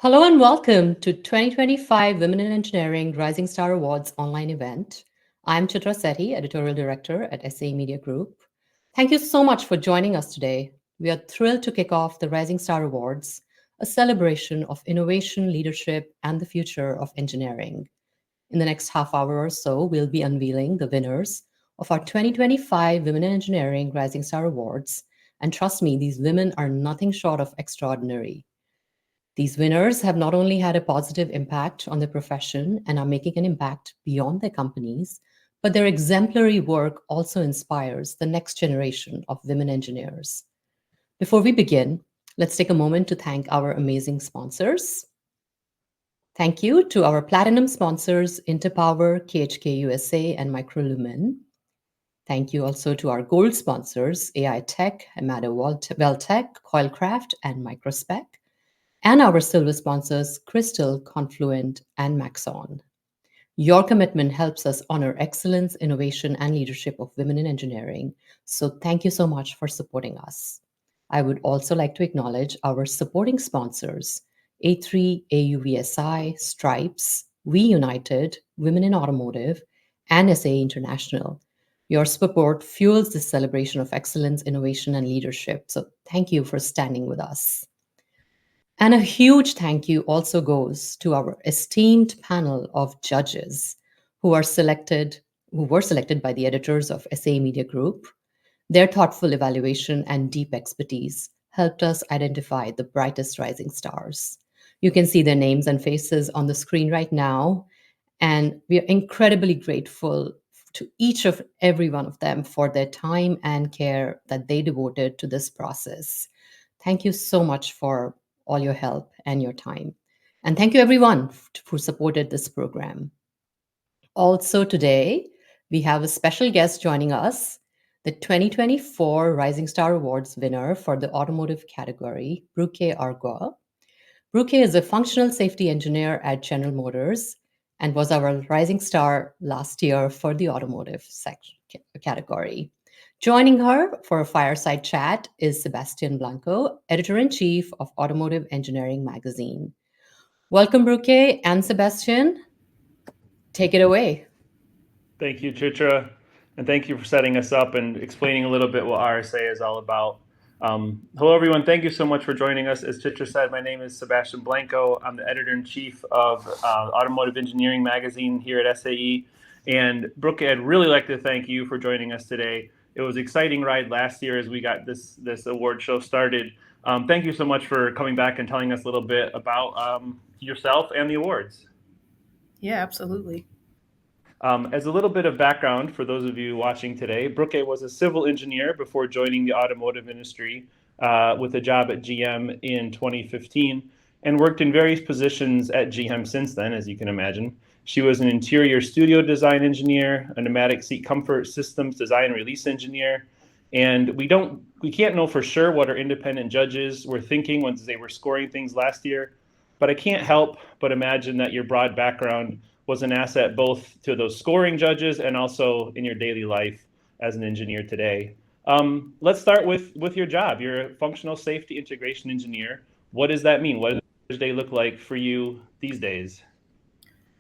Hello and welcome to 2025 Women in Engineering Rising Star Awards online event. I'm Chitra Sethi, Editorial Director at SAE Media Group. Thank you so much for joining us today. We are thrilled to kick off the Rising Star Awards, a celebration of innovation, leadership, and the future of engineering. In the next half hour or so, we'll be unveiling the winners of our 2025 Women in Engineering Rising Star Awards. And trust me, these women are nothing short of extraordinary. These winners have not only had a positive impact on their profession and are making an impact beyond their companies, but their exemplary work also inspires the next generation of women engineers. Before we begin, let's take a moment to thank our amazing sponsors. Thank you to our platinum sponsors, Interpower, KHK USA, and Microlumen. Thank you also to our gold sponsors, AI Tech, Amada Welltech, Coilcraft, and Microspec, and our silver sponsors, Crystal, Confluent, and Maxon. Your commitment helps us honor excellence, innovation, and leadership of women in engineering. So thank you so much for supporting us. I would also like to acknowledge our supporting sponsors, A3, AUVSI, Stripes, We United, Women in Automotive, and SAE International. Your support fuels this celebration of excellence, innovation, and leadership. So thank you for standing with us. And a huge thank you also goes to our esteemed panel of judges who were selected by the editors of SAE Media Group. Their thoughtful evaluation and deep expertise helped us identify the brightest rising stars. You can see their names and faces on the screen right now, and we are incredibly grateful to each of every one of them for their time and care that they devoted to this process. Thank you so much for all your help and your time. And thank you everyone who supported this program. Also today, we have a special guest joining us, the 2024 Rising Star Awards winner for the automotive category, Bruke Argoa. Bruke is a functional safety engineer at General Motors and was our Rising Star last year for the automotive category. Joining her for a fireside chat is Sebastian Blanco, Editor-in-Chief of Automotive Engineering Magazine. Welcome, Bruke and Sebastian. Take it away. Thank you, Chitra, and thank you for setting us up and explaining a little bit what RSA is all about. Hello, everyone. Thank you so much for joining us. As Chitra said, my name is Sebastian Blanco. I'm the editor-in-chief of Automotive Engineering Magazine here at SAE. And Brooke, I'd really like to thank you for joining us today. It was an exciting ride last year as we got this award show started. Thank you so much for coming back and telling us a little bit about yourself and the awards. Yeah, absolutely. As a little bit of background for those of you watching today, Brooke was a civil engineer before joining the automotive industry with a job at GM in 2015 and worked in various positions at GM since then, as you can imagine. She was an interior studio design engineer, a pneumatic seat comfort systems design release engineer, and we can't know for sure what our independent judges were thinking once they were scoring things last year, but I can't help but imagine that your broad background was an asset both to those scoring judges and also in your daily life as an engineer today. Let's start with your job. You're a functional safety integration engineer. What does that mean? What does your day look like for you these days?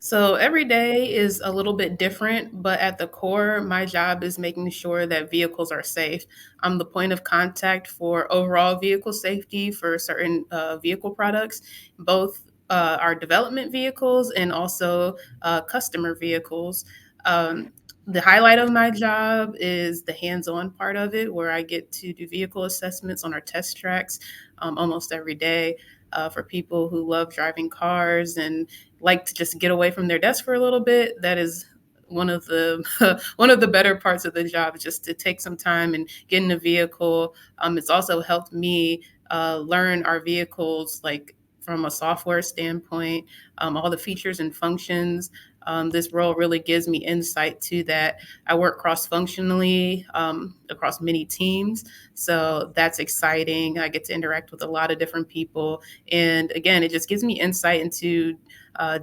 So every day is a little bit different, but at the core, my job is making sure that vehicles are safe. I'm the point of contact for overall vehicle safety for certain vehicle products, both our development vehicles and also customer vehicles. The highlight of my job is the hands-on part of it, where I get to do vehicle assessments on our test tracks almost every day for people who love driving cars and like to just get away from their desk for a little bit. That is one of the one of the better parts of the job, just to take some time and get in a vehicle. It's also helped me learn our vehicles, like from a software standpoint, all the features and functions. This role really gives me insight to that. I work cross-functionally across many teams, so that's exciting. I get to interact with a lot of different people, and again, it just gives me insight into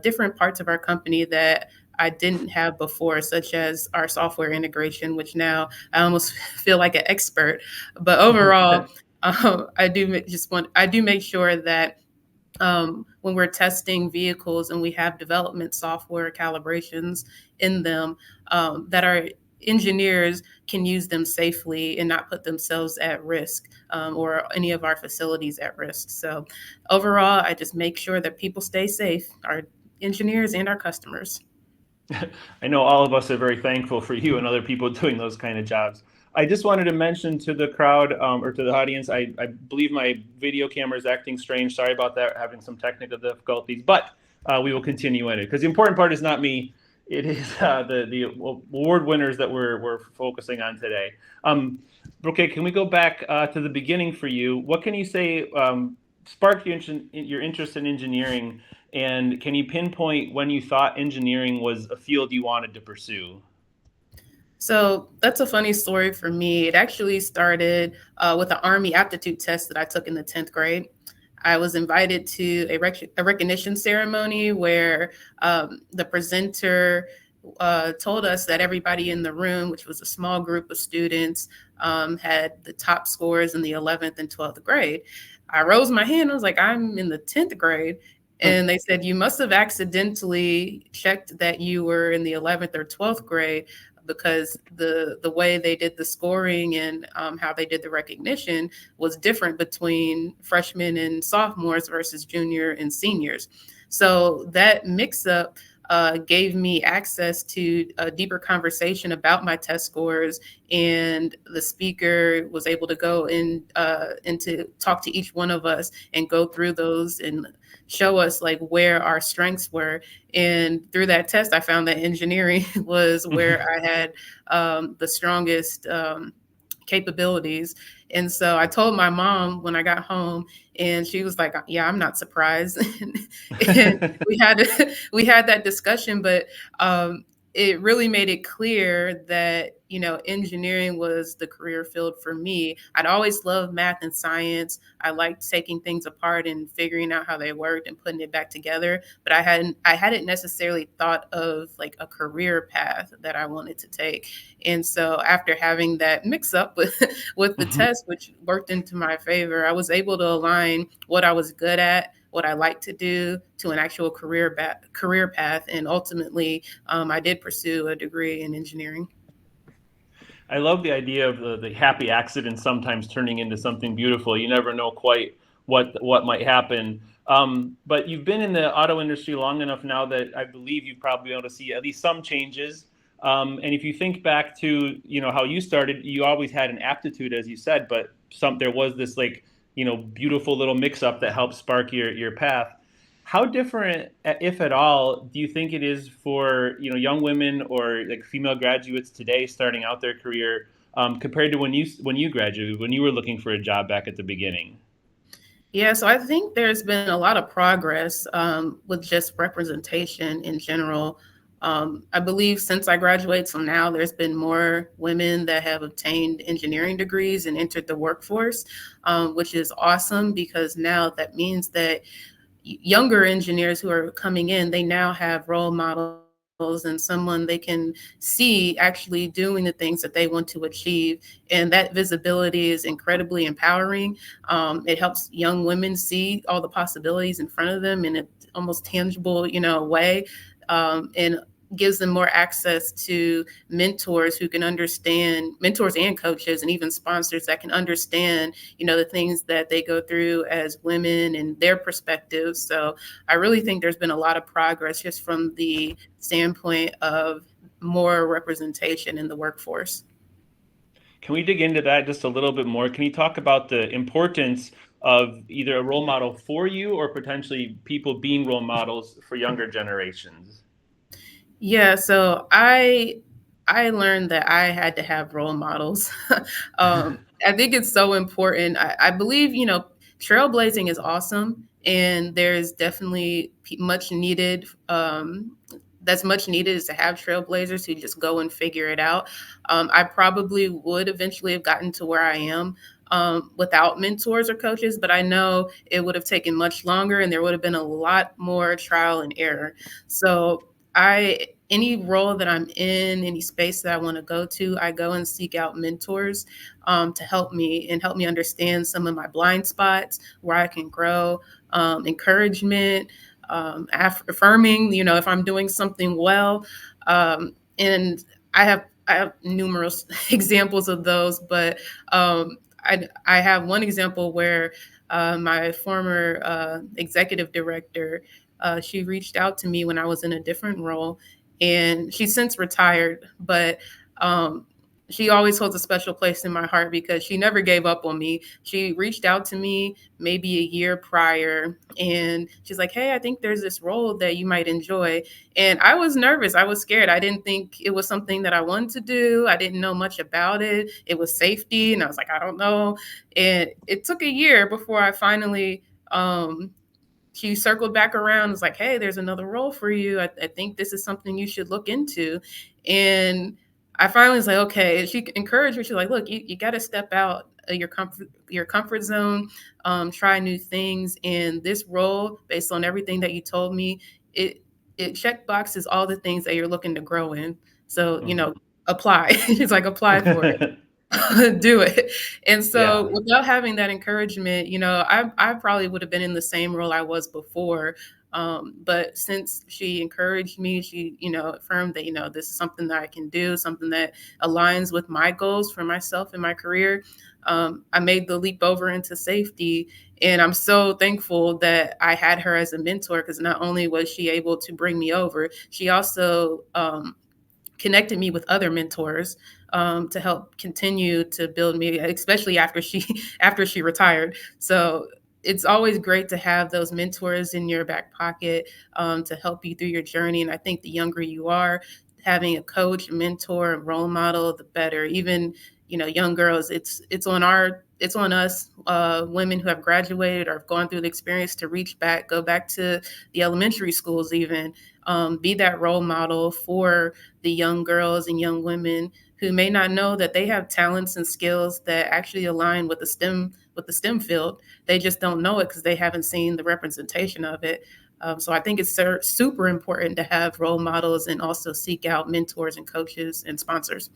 different parts of our company that I didn't have before, such as our software integration, which now I almost feel like an expert. But overall, I do make sure that when we're testing vehicles and we have development software calibrations in them, that our engineers can use them safely and not put themselves at risk, or any of our facilities at risk. So overall, I just make sure that people stay safe, our engineers and our customers. I know all of us are very thankful for you and other people doing those kind of jobs. I just wanted to mention to the crowd, or to the audience, I believe my video camera is acting strange. Sorry about that, having some technical difficulties, but we will continue in it, because the important part is not me. It is the award winners that we're focusing on today. Okay, can we go back to the beginning for you? What can you say sparked your interest in engineering? And can you pinpoint when you thought engineering was a field you wanted to pursue? So that's a funny story for me. It actually started with an Army aptitude test that I took in the 10th grade. I was invited to a recognition ceremony where the presenter told us that everybody in the room, which was a small group of students, had the top scores in the 11th and 12th grade. I rose my hand. I was like, I'm in the 10th grade. And they said, you must have accidentally checked that you were in the 11th or 12th grade, because the way they did the scoring and how they did the recognition was different between freshmen and sophomores versus junior and seniors. So that mix-up gave me access to a deeper conversation about my test scores, and the speaker was able to go in and to talk to each one of us and go through those and show us like where our strengths were. And through that test, I found that engineering was where I had the strongest capabilities. And so I told my mom when I got home, and she was like, yeah, I'm not surprised. And we had that discussion, but it really made it clear that, engineering was the career field for me. I'd always loved math and science. I liked taking things apart and figuring out how they worked and putting it back together. But I hadn't necessarily thought of like a career path that I wanted to take. And so after having that mix up with the test, which worked into my favor, I was able to align what I was good at, what I like to do, to an actual career path. And ultimately, I did pursue a degree in engineering. I love the idea of the happy accident sometimes turning into something beautiful. You never know quite what might happen. But you've been in the auto industry long enough now that I believe you've probably been able to see at least some changes. And if you think back to how you started, you always had an aptitude, as you said, but there was this beautiful little mix up that helped spark your path. How different, if at all, do you think it is for young women or like female graduates today starting out their career compared to when you graduated, when you were looking for a job back at the beginning? Yeah, so I think there's been a lot of progress with just representation in general. I believe since I graduated till now, there's been more women that have obtained engineering degrees and entered the workforce, which is awesome, because now that means that younger engineers who are coming in, they now have role models and someone they can see actually doing the things that they want to achieve. And that visibility is incredibly empowering. It helps young women see all the possibilities in front of them in an almost tangible, way. And gives them more access to mentors who can understand, mentors and coaches and even sponsors that can understand, the things that they go through as women and their perspectives. So I really think there's been a lot of progress just from the standpoint of more representation in the workforce. Can we dig into that just a little bit more? Can you talk about the importance of either a role model for you or potentially people being role models for younger generations? Yeah, so I learned that I had to have role models. I think it's so important. I believe, trailblazing is awesome, and there's definitely much needed. That's much needed, is to have trailblazers who just go and figure it out. I probably would eventually have gotten to where I am without mentors or coaches, but I know it would have taken much longer, and there would have been a lot more trial and error. So I any role that I'm in, any space that I want to go to, I go and seek out mentors to help me and help me understand some of my blind spots where I can grow, encouragement, affirming, if I'm doing something well. And I have numerous examples of those, but I have one example where my former executive director, she reached out to me when I was in a different role, and she's since retired, but um, she always holds a special place in my heart because she never gave up on me. She reached out to me maybe a year prior, and she's like, "Hey, I think there's this role that you might enjoy." And I was nervous. I was scared. I didn't think it was something that I wanted to do. I didn't know much about it. It was safety, and I was like, I don't know. And it took a year before I finally she circled back around and was like, "Hey, there's another role for you. I think this is something you should look into." And I finally was like, okay. She encouraged me. She's like, "Look, you got to step out of your comfort zone, try new things. And this role, based on everything that you told me, it it check boxes all the things that you're looking to grow in. So, apply." She's like, "Apply for it." Do it. And Yeah. so without having that encouragement, I probably would have been in the same role I was before. But since she encouraged me, she, affirmed that, this is something that I can do, something that aligns with my goals for myself and my career. I made the leap over into safety. And I'm so thankful that I had her as a mentor, because not only was she able to bring me over, she also connected me with other mentors to help continue to build me, especially after she after she retired. So it's always great to have those mentors in your back pocket to help you through your journey. And I think the younger you are, having a coach, a mentor, a role model, the better. Even young girls, it's on us women who have graduated or have gone through the experience to go back to the elementary schools, even be that role model for the young girls and young women who may not know that they have talents and skills that actually align with the STEM field. They just don't know it because they haven't seen the representation of it. So I think it's super important to have role models and also seek out mentors and coaches and sponsors.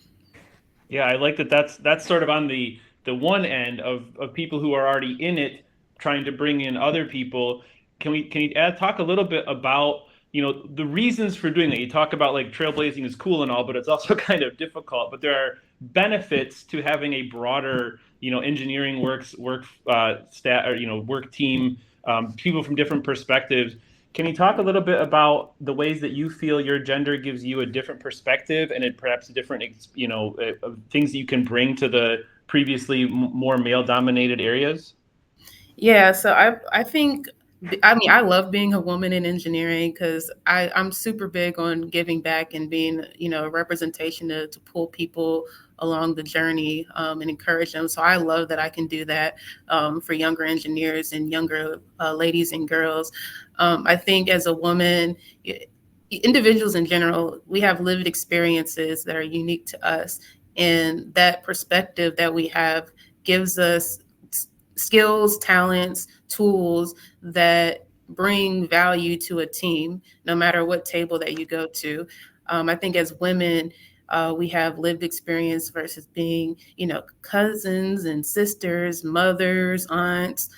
Yeah, I like that. That's sort of on the one end of people who are already in it, trying to bring in other people. Can you talk a little bit about the reasons for doing that? You talk about like trailblazing is cool and all, but it's also kind of difficult. But there are benefits to having a broader engineering work stat or work team, people from different perspectives. Can you talk a little bit about the ways that you feel your gender gives you a different perspective and perhaps different, things that you can bring to the previously more male-dominated areas? Yeah, so I think, I mean, I love being a woman in engineering because I'm super big on giving back and being, a representation to pull people along the journey and encourage them. So I love that I can do that for younger engineers and younger ladies and girls. I think as a woman, individuals in general, we have lived experiences that are unique to us. And that perspective that we have gives us skills, talents, tools that bring value to a team, no matter what table that you go to. I think as women, we have lived experience versus being, cousins and sisters, mothers, aunts,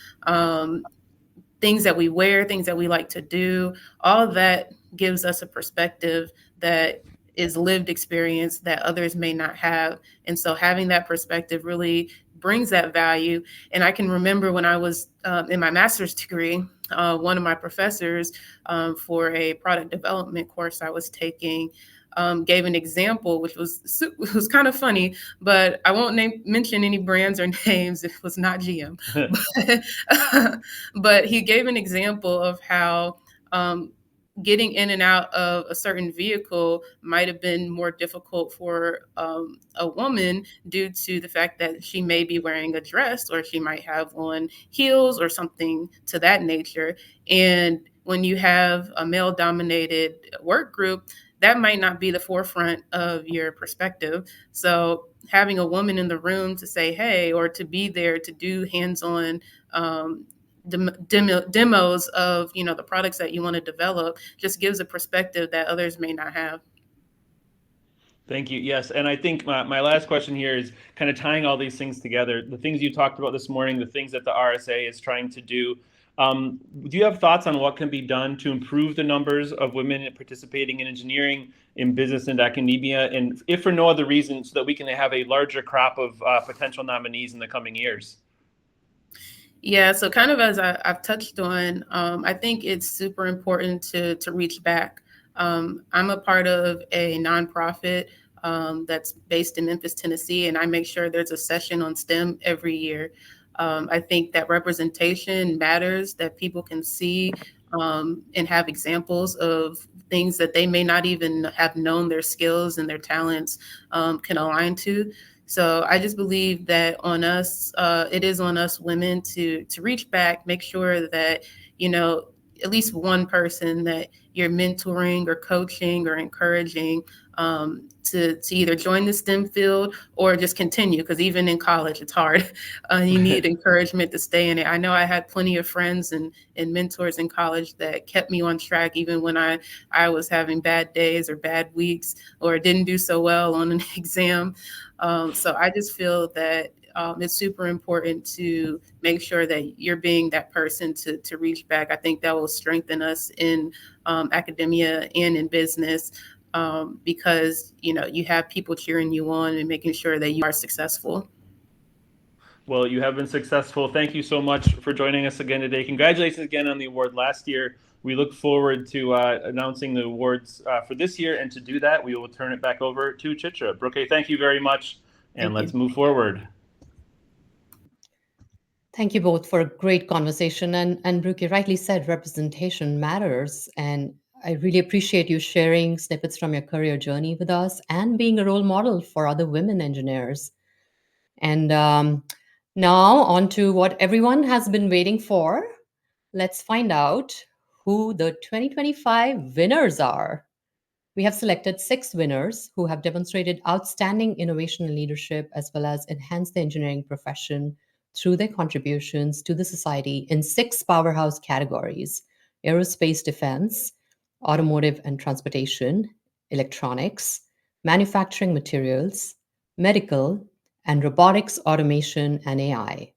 things that we wear, things that we like to do. All that gives us a perspective that is lived experience that others may not have. And so having that perspective really brings that value. And I can remember when I was in my master's degree, one of my professors for a product development course I was taking gave an example, which was kind of funny, but I won't mention any brands or names. It was not GM, but he gave an example of how getting in and out of a certain vehicle might have been more difficult for a woman due to the fact that she may be wearing a dress or she might have on heels or something to that nature. And when you have a male dominated work group, that might not be the forefront of your perspective. So having a woman in the room to say, hey, or to be there to do hands-on demos of the products that you want to develop just gives a perspective that others may not have. Thank you. Yes, and I think my last question here is kind of tying all these things together. The things you talked about this morning, the things that the RSA is trying to do. Do you have thoughts on what can be done to improve the numbers of women participating in engineering, in business and academia, and if for no other reason, so that we can have a larger crop of potential nominees in the coming years? Yeah, so kind of as I've touched on, I think it's super important to reach back. I'm a part of a nonprofit that's based in Memphis, Tennessee, and I make sure there's a session on STEM every year. I think that representation matters, that people can see and have examples of things that they may not even have known their skills and their talents can align to. So I just believe that on us, it is on us women to reach back, make sure that, you know, at least one person that you're mentoring or coaching or encouraging to either join the STEM field or just continue. Because even in college, it's hard. You need encouragement to stay in it. I know I had plenty of friends and mentors in college that kept me on track, even when I was having bad days or bad weeks or didn't do so well on an exam. So I just feel that it's super important to make sure that you're being that person to reach back. I think that will strengthen us in academia and in business because, you know, you have people cheering you on and making sure that you are successful. Well, you have been successful. Thank you so much for joining us again today. Congratulations again on the award last year. We look forward to announcing the awards for this year. And to do that, we will turn it back over to Chitra. Brooke, thank you very much. And Thank let's you. move forward. Thank you both for a great conversation. And Brooke, you rightly said representation matters. And I really appreciate you sharing snippets from your career journey with us and being a role model for other women engineers. And now, on to what everyone has been waiting for. Let's find out who the 2025 winners are. We have selected 6 winners who have demonstrated outstanding innovation and leadership, as well as enhanced the engineering profession through their contributions to the society in 6 powerhouse categories: aerospace defense, automotive and transportation, electronics, manufacturing materials, medical, and robotics, automation, and AI.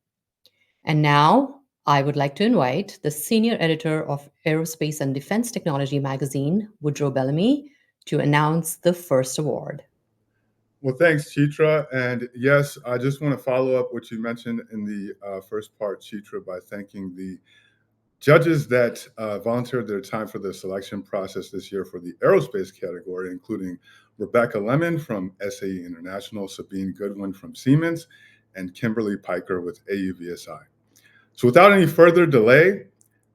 And now I would like to invite the senior editor of Aerospace and Defense Technology magazine, Woodrow Bellamy, to announce the first award. Well, thanks, Chitra. And yes, I just want to follow up what you mentioned in the first part, Chitra, by thanking the judges that volunteered their time for the selection process this year for the aerospace category, including Rebecca Lemon from SAE International, Sabine Goodwin from Siemens, and Kimberly Piker with AUVSI. So without any further delay,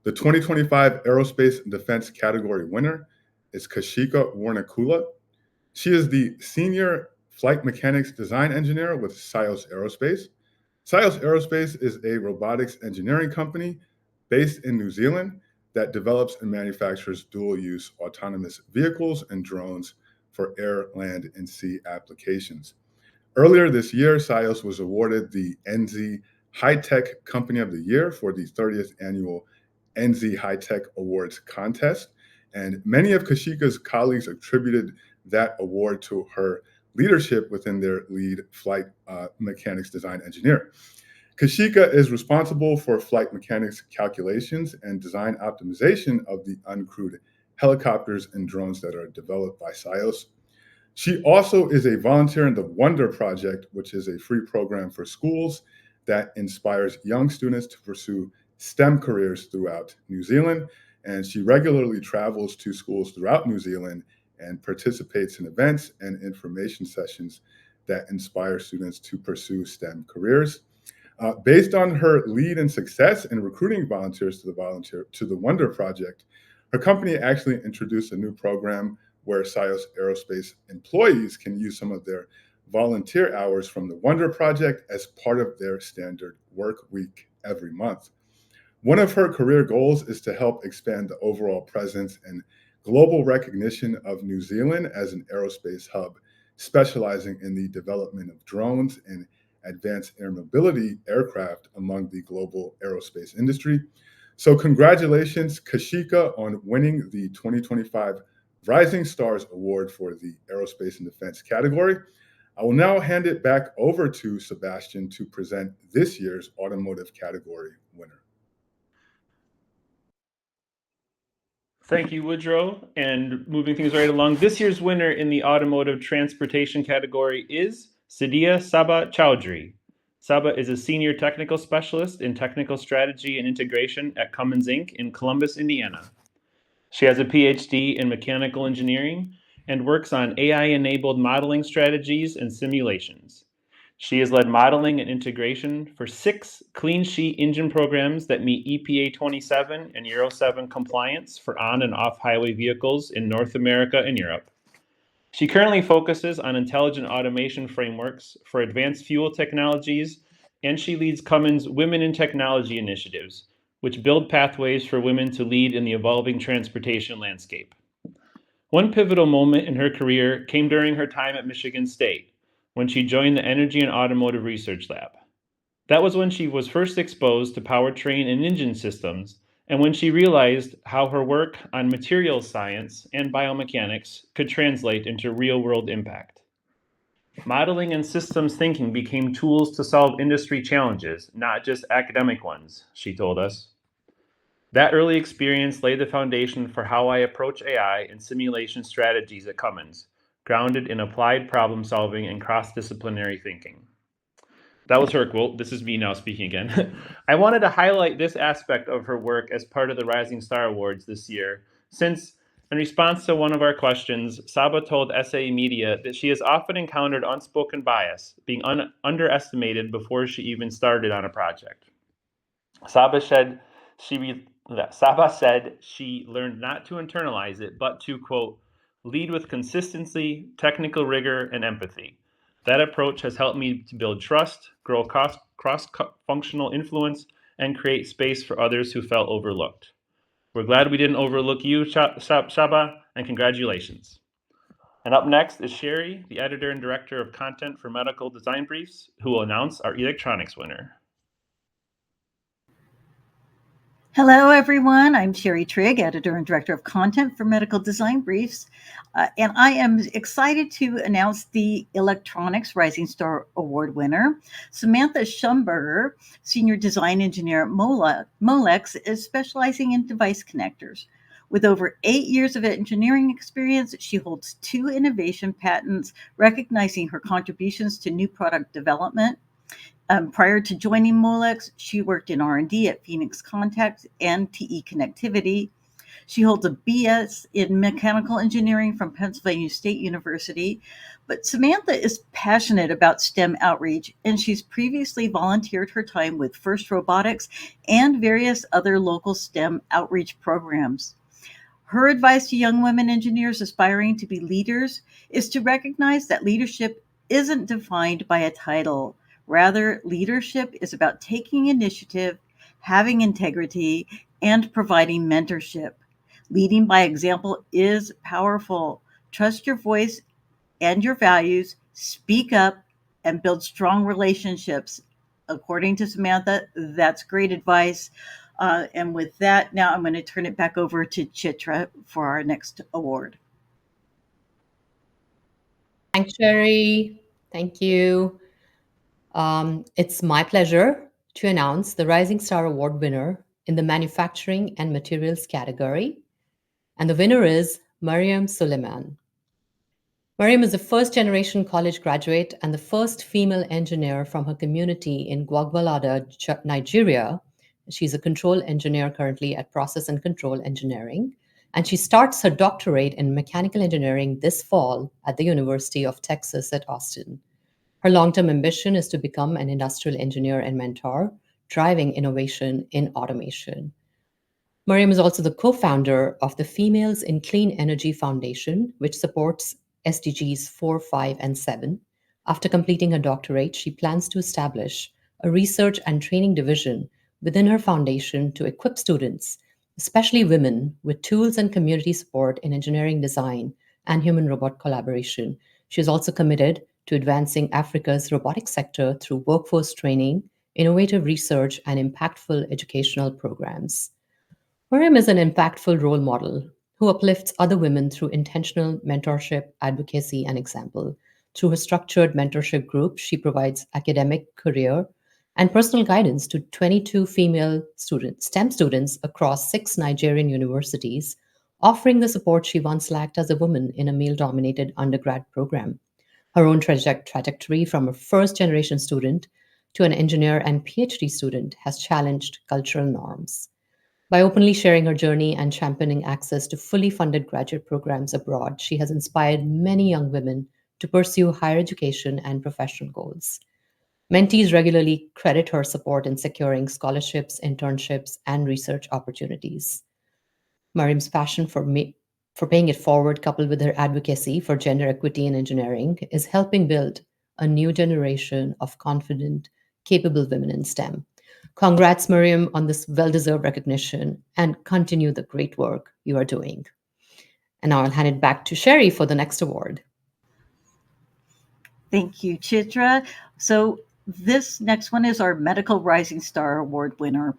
the 2025 Aerospace and Defense category winner is Kashika Warnakula. She is the Senior Flight Mechanics Design Engineer with Sios Aerospace. Sios Aerospace is a robotics engineering company based in New Zealand that develops and manufactures dual-use autonomous vehicles and drones for air, land, and sea applications. Earlier this year, Sios was awarded the NZ High Tech Company of the Year for the 30th annual NZ High Tech Awards contest. And many of Kashika's colleagues attributed that award to her leadership within their lead flight mechanics design engineer. Kashika is responsible for flight mechanics calculations and design optimization of the uncrewed helicopters and drones that are developed by Sios. She also is a volunteer in the Wonder Project, which is a free program for schools that inspires young students to pursue STEM careers throughout New Zealand. And she regularly travels to schools throughout New Zealand and participates in events and information sessions that inspire students to pursue STEM careers. Based on her lead and success in recruiting volunteers to the Wonder Project, her company actually introduced a new program where Sios Aerospace employees can use some of their volunteer hours from the Wonder Project as part of their standard work week every month. One of her career goals is to help expand the overall presence and global recognition of New Zealand as an aerospace hub, specializing in the development of drones and advanced air mobility aircraft among the global aerospace industry. So congratulations, Kashika, on winning the 2025 Rising Stars Award for the Aerospace and Defense category. I will now hand it back over to Sebastian to present this year's Automotive category winner. Thank you, Woodrow. And moving things right along, this year's winner in the Automotive Transportation category is Sadia Saba Chowdhury. Saba is a senior technical specialist in technical strategy and integration at Cummins Inc. in Columbus, Indiana. She has a PhD in mechanical engineering and works on AI-enabled modeling strategies and simulations. She has led modeling and integration for 6 clean sheet engine programs that meet EPA 27 and Euro 7 compliance for on and off highway vehicles in North America and Europe. She currently focuses on intelligent automation frameworks for advanced fuel technologies, and she leads Cummins' Women in Technology initiatives, which build pathways for women to lead in the evolving transportation landscape. One pivotal moment in her career came during her time at Michigan State, when she joined the Energy and Automotive Research Lab. That was when she was first exposed to powertrain and engine systems, and when she realized how her work on materials science and biomechanics could translate into real-world impact. Modeling and systems thinking became tools to solve industry challenges, not just academic ones, she told us. That early experience laid the foundation for how I approach AI and simulation strategies at Cummins, grounded in applied problem solving and cross-disciplinary thinking. That was her quote. This is me now speaking again. I wanted to highlight this aspect of her work as part of the Rising Star Awards this year, since in response to one of our questions, Saba told SAE Media that she has often encountered unspoken bias, being underestimated before she even started on a project. Saba said she learned not to internalize it, but to, quote, lead with consistency, technical rigor, and empathy. That approach has helped me to build trust, grow cross-functional influence, and create space for others who felt overlooked. We're glad we didn't overlook you, Saba, and congratulations. And up next is Sherry, the editor and director of content for Medical Design Briefs, who will announce our electronics winner. Hello, everyone. I'm Sherry Trigg, editor and director of content for Medical Design Briefs, and I am excited to announce the Electronics Rising Star Award winner. Samantha Schumberger, senior design engineer at Molex, is specializing in device connectors. With over 8 years of engineering experience, she holds 2 innovation patents recognizing her contributions to new product development. Prior to joining Molex, she worked in R&D at Phoenix Contact and TE Connectivity. She holds a BS in mechanical engineering from Pennsylvania State University. But Samantha is passionate about STEM outreach, and she's previously volunteered her time with First Robotics and various other local STEM outreach programs. Her advice to young women engineers aspiring to be leaders is to recognize that leadership isn't defined by a title. Rather, leadership is about taking initiative, having integrity, and providing mentorship. Leading by example is powerful. Trust your voice and your values, speak up, and build strong relationships. According to Samantha, that's great advice. And with that, now I'm going to turn it back over to Chitra for our next award. Thanks, Sherry. Thank you. It's my pleasure to announce the Rising Star Award winner in the Manufacturing and Materials category. And the winner is Mariam Suleiman. Mariam is a first-generation college graduate and the first female engineer from her community in Gwagwalada, Nigeria. She's a control engineer currently at Process and Control Engineering, and she starts her doctorate in mechanical engineering this fall at the University of Texas at Austin. Her long-term ambition is to become an industrial engineer and mentor, driving innovation in automation. Mariam is also the co-founder of the Females in Clean Energy Foundation, which supports SDGs 4, 5, and 7. After completing her doctorate, she plans to establish a research and training division within her foundation to equip students, especially women, with tools and community support in engineering design and human-robot collaboration. She is also committed to advancing Africa's robotics sector through workforce training, innovative research, and impactful educational programs. Mariam is an impactful role model who uplifts other women through intentional mentorship, advocacy, and example. Through her structured mentorship group, she provides academic, career, and personal guidance to 22 female students, STEM students across 6 Nigerian universities, offering the support she once lacked as a woman in a male dominated undergrad program. Her own trajectory from a first generation student to an engineer and PhD student has challenged cultural norms. By openly sharing her journey and championing access to fully funded graduate programs abroad, she has inspired many young women to pursue higher education and professional goals. Mentees regularly credit her support in securing scholarships, internships, and research opportunities. Mariam's passion for paying it forward, coupled with her advocacy for gender equity in engineering, is helping build a new generation of confident, capable women in STEM. Congrats, Mariam, on this well deserved recognition and continue the great work you are doing. And now I'll hand it back to Sherry for the next award. Thank you, Chitra. So this next one is our Medical Rising Star Award winner.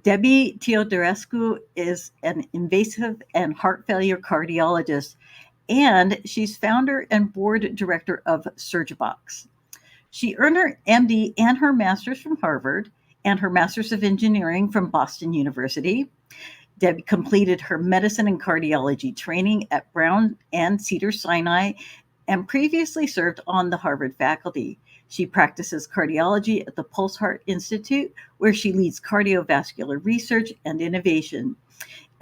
Debbie Teodorescu is an invasive and heart failure cardiologist, and she's founder and board director of Surgibox. She earned her MD and her master's from Harvard and her master's of engineering from Boston University. Debbie completed her medicine and cardiology training at Brown and Cedars-Sinai and previously served on the Harvard faculty. She practices cardiology at the Pulse Heart Institute, where she leads cardiovascular research and innovation.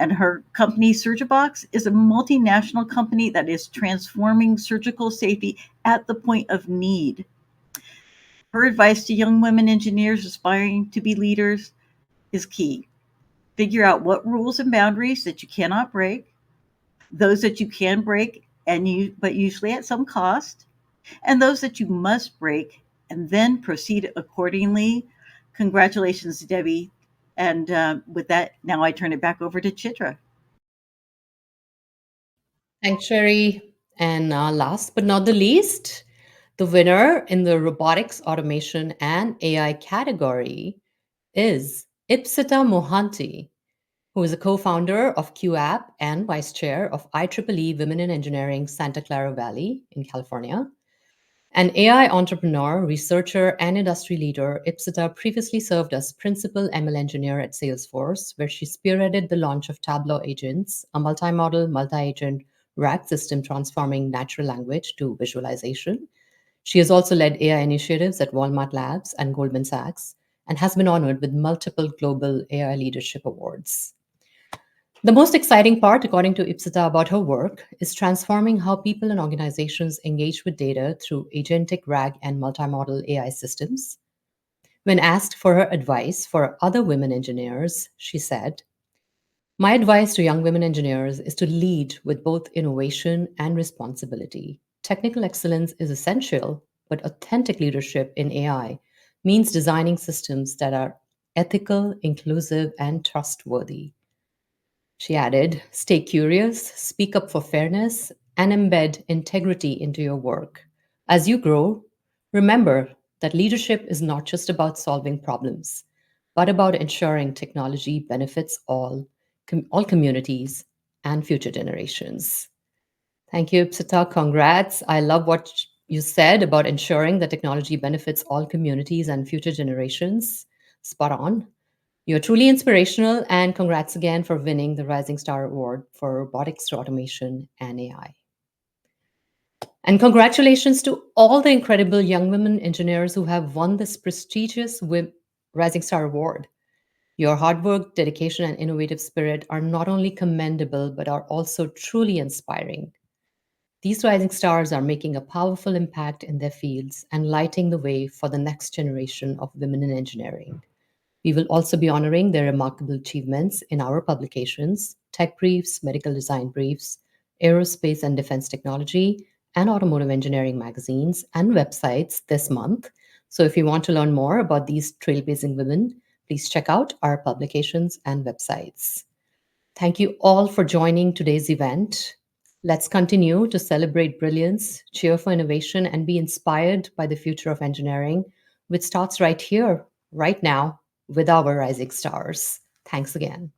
And her company, Surgibox, is a multinational company that is transforming surgical safety at the point of need. Her advice to young women engineers aspiring to be leaders is key. Figure out what rules and boundaries that you cannot break, those that you can break, but usually at some cost, and those that you must break, and then proceed accordingly. Congratulations, Debbie. And with that, now I turn it back over to Chitra. Thanks, Sherry. And last but not the least, the winner in the Robotics, Automation, and AI category is Ipsita Mohanty, who is a co-founder of QApp and vice chair of IEEE Women in Engineering Santa Clara Valley in California. An AI entrepreneur, researcher, and industry leader, Ipsita previously served as principal ML engineer at Salesforce, where she spearheaded the launch of Tableau Agents, a multi-model, multi-agent RAG system transforming natural language to visualization. She has also led AI initiatives at Walmart Labs and Goldman Sachs and has been honored with multiple global AI leadership awards. The most exciting part, according to Ipsita, about her work is transforming how people and organizations engage with data through agentic RAG and multimodal AI systems. When asked for her advice for other women engineers, she said, "My advice to young women engineers is to lead with both innovation and responsibility. Technical excellence is essential, but authentic leadership in AI means designing systems that are ethical, inclusive, and trustworthy." She added, "Stay curious, speak up for fairness, and embed integrity into your work. As you grow, remember that leadership is not just about solving problems, but about ensuring technology benefits all communities and future generations." Thank you, Ipsita. Congrats. I love what you said about ensuring that technology benefits all communities and future generations. Spot on. You're truly inspirational, and congrats again for winning the Rising Star Award for Robotics to Automation and AI. And congratulations to all the incredible young women engineers who have won this prestigious Rising Star Award. Your hard work, dedication, and innovative spirit are not only commendable, but are also truly inspiring. These rising stars are making a powerful impact in their fields and lighting the way for the next generation of women in engineering. We will also be honoring their remarkable achievements in our publications, Tech Briefs, Medical Design Briefs, Aerospace and Defense Technology, and Automotive Engineering magazines and websites this month. So if you want to learn more about these trailblazing women, please check out our publications and websites. Thank you all for joining today's event. Let's continue to celebrate brilliance, cheer for innovation, and be inspired by the future of engineering, which starts right here, right now, with our rising stars. Thanks again.